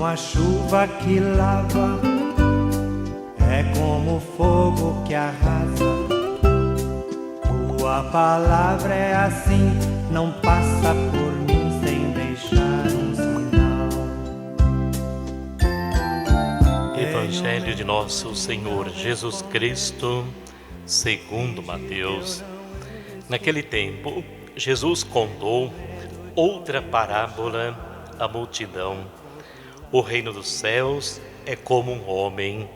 como a chuva que lava, é como o fogo que arrasa. Tua palavra é assim, não passa por mim sem deixar um sinal. Evangelho de Nosso Senhor Jesus Cristo, segundo Mateus. Naquele tempo, Jesus contou outra parábola à multidão. O reino dos céus é como um homem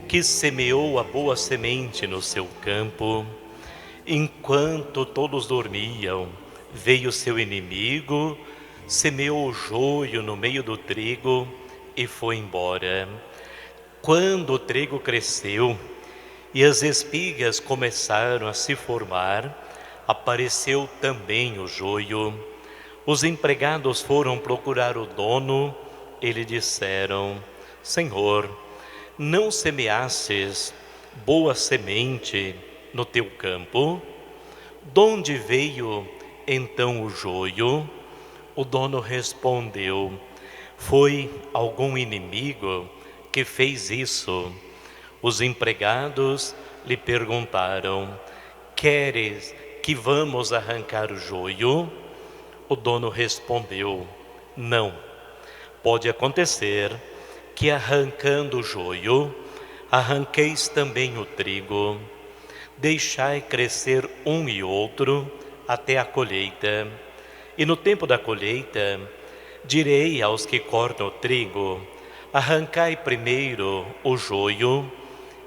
que semeou a boa semente no seu campo. Enquanto todos dormiam, veio seu inimigo, semeou o joio no meio do trigo e foi embora. Quando o trigo cresceu e as espigas começaram a se formar, apareceu também o joio. Os empregados foram procurar o dono e lhe disseram: Senhor, não semeastes boa semente no teu campo? Donde veio então o joio? O dono respondeu: Foi algum inimigo que fez isso. Os empregados lhe perguntaram: Queres que vamos arrancar o joio? O dono respondeu: Não. Pode acontecer que arrancando o joio, arranqueis também o trigo. Deixai crescer um e outro até a colheita. E no tempo da colheita, direi aos que cortam o trigo: arrancai primeiro o joio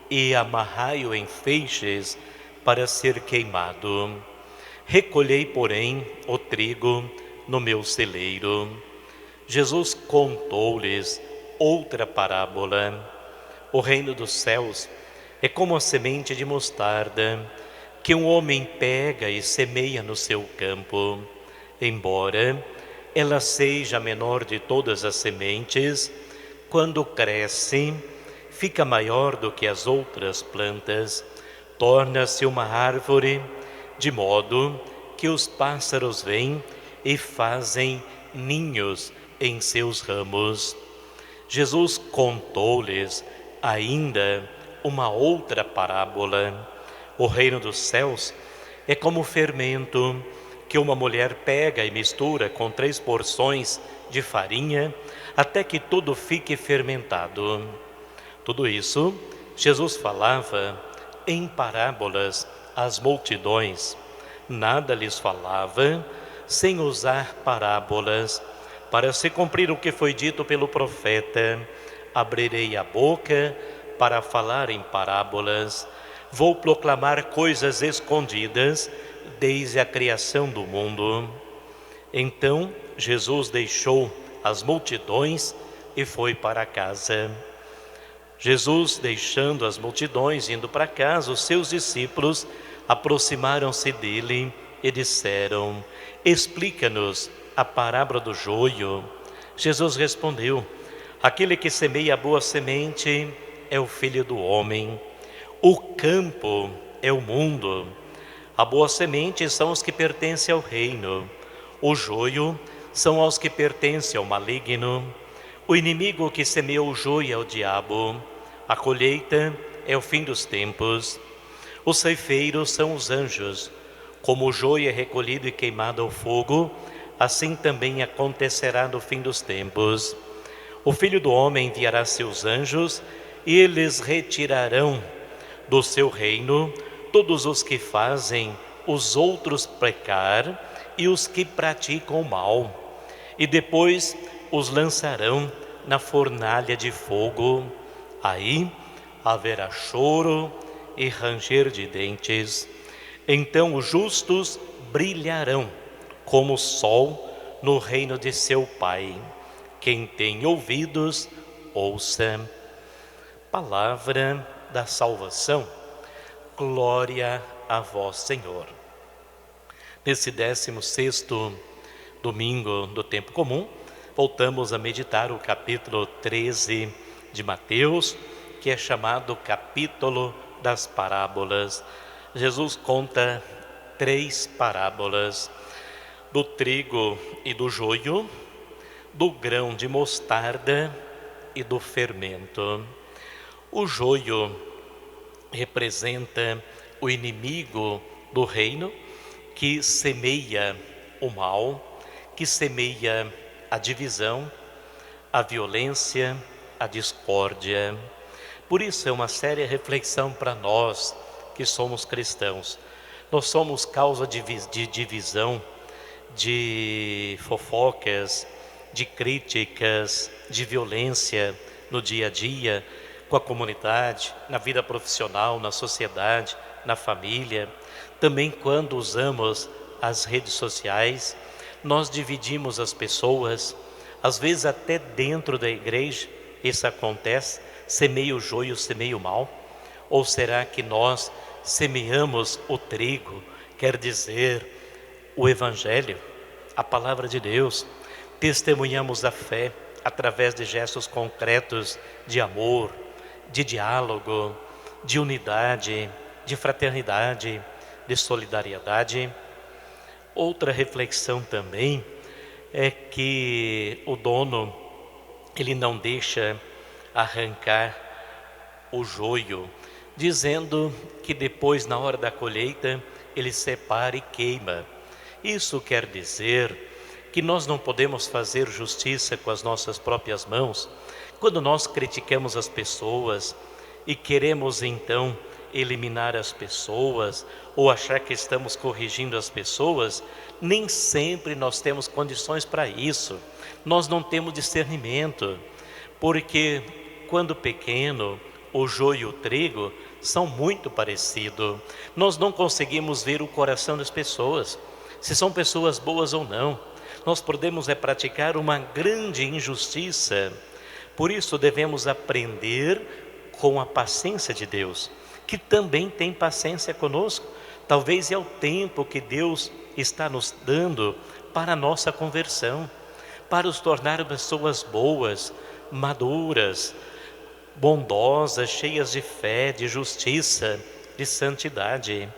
e amarrai-o em feixes para ser queimado. Recolhei, porém, o trigo no meu celeiro. Jesus contou-lhes outra parábola. O reino dos céus é como a semente de mostarda que um homem pega e semeia no seu campo. Embora ela seja a menor de todas as sementes, quando cresce, fica maior do que as outras plantas, torna-se uma árvore, de modo que os pássaros vêm e fazem ninhos em seus ramos. Jesus contou-lhes ainda uma outra parábola. O reino dos céus é como o fermento que uma mulher pega e mistura com 3 porções de farinha até que tudo fique fermentado. Tudo isso Jesus falava em parábolas às multidões. Nada lhes falava sem usar parábolas, para se cumprir o que foi dito pelo profeta: abrirei a boca para falar em parábolas, vou proclamar coisas escondidas desde a criação do mundo. Então Jesus deixou as multidões e foi para casa. Jesus, deixando as multidões, indo para casa, os seus discípulos aproximaram-se dele e disseram: explica-nos a parábola do joio. Jesus respondeu: aquele que semeia a boa semente é o Filho do Homem. O campo é o mundo. A boa semente são os que pertencem ao reino. O joio são os que pertencem ao maligno. O inimigo que semeou o joio é o diabo. A colheita é o fim dos tempos. Os ceifeiros são os anjos. Como o joio é recolhido e queimado ao fogo, assim também acontecerá no fim dos tempos. O Filho do Homem enviará seus anjos e eles retirarão do seu reino todos os que fazem os outros pecar e os que praticam o mal, e depois os lançarão na fornalha de fogo. Aí haverá choro e ranger de dentes. Então os justos brilharão como o sol no reino de seu Pai. Quem tem ouvidos, ouça. Palavra da salvação. Glória a vós, Senhor. Nesse 16º domingo do tempo comum, voltamos a meditar o capítulo 13 de Mateus, que é chamado capítulo das parábolas. Jesus conta 3 parábolas: do trigo e do joio, do grão de mostarda e do fermento. O joio representa o inimigo do reino que semeia o mal, que semeia a divisão, a violência, a discórdia. Por isso é uma séria reflexão para nós que somos cristãos. Nós somos causa de divisão, de fofocas, de críticas, de violência no dia a dia, com a comunidade, na vida profissional, na sociedade, na família. Também quando usamos as redes sociais, nós dividimos as pessoas, às vezes até dentro da igreja isso acontece, semeia o joio, semeia o mal. Ou será que nós semeamos o trigo, quer dizer, o Evangelho, a palavra de Deus, testemunhamos a fé através de gestos concretos de amor, de diálogo, de unidade, de fraternidade, de solidariedade. Outra reflexão também é que o dono, ele não deixa arrancar o joio, dizendo que depois, na hora da colheita, ele separa e queima. Isso quer dizer que nós não podemos fazer justiça com as nossas próprias mãos. Quando nós criticamos as pessoas e queremos então eliminar as pessoas ou achar que estamos corrigindo as pessoas, nem sempre nós temos condições para isso. Nós não temos discernimento, porque quando pequeno, o joio e o trigo são muito parecidos. Nós não conseguimos ver o coração das pessoas, se são pessoas boas ou não. Nós podemos praticar uma grande injustiça. Por isso devemos aprender com a paciência de Deus, que também tem paciência conosco. Talvez é o tempo que Deus está nos dando para a nossa conversão, para nos tornar pessoas boas, maduras, bondosas, cheias de fé, de justiça, de santidade.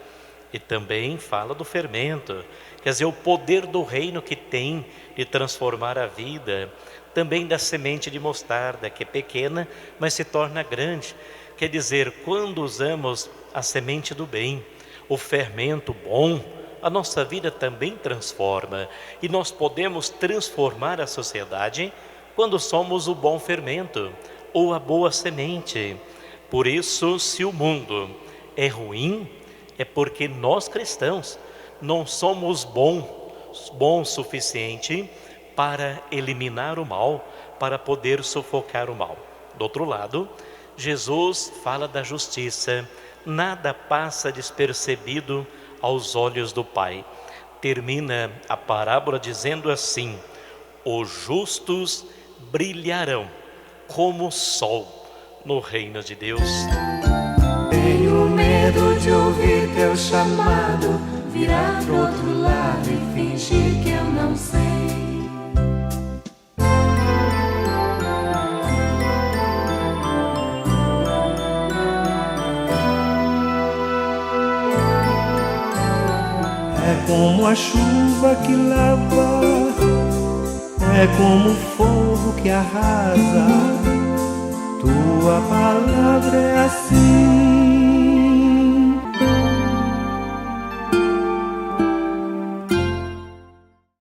E também fala do fermento, quer dizer, o poder do reino que tem de transformar a vida. Também da semente de mostarda, que é pequena, mas se torna grande. Quer dizer, quando usamos a semente do bem, o fermento bom, a nossa vida também transforma. E nós podemos transformar a sociedade quando somos o bom fermento, ou a boa semente. Por isso, se o mundo é ruim, é porque nós cristãos não somos bons o suficiente para eliminar o mal, para poder sufocar o mal. Do outro lado, Jesus fala da justiça. Nada passa despercebido aos olhos do Pai. Termina a parábola dizendo assim: os justos brilharão como o sol no reino de Deus. Tenho medo de ouvir teu chamado, virar pro outro lado e fingir que eu não sei. É como a chuva que lava, é como o fogo que arrasa. Tua palavra é assim.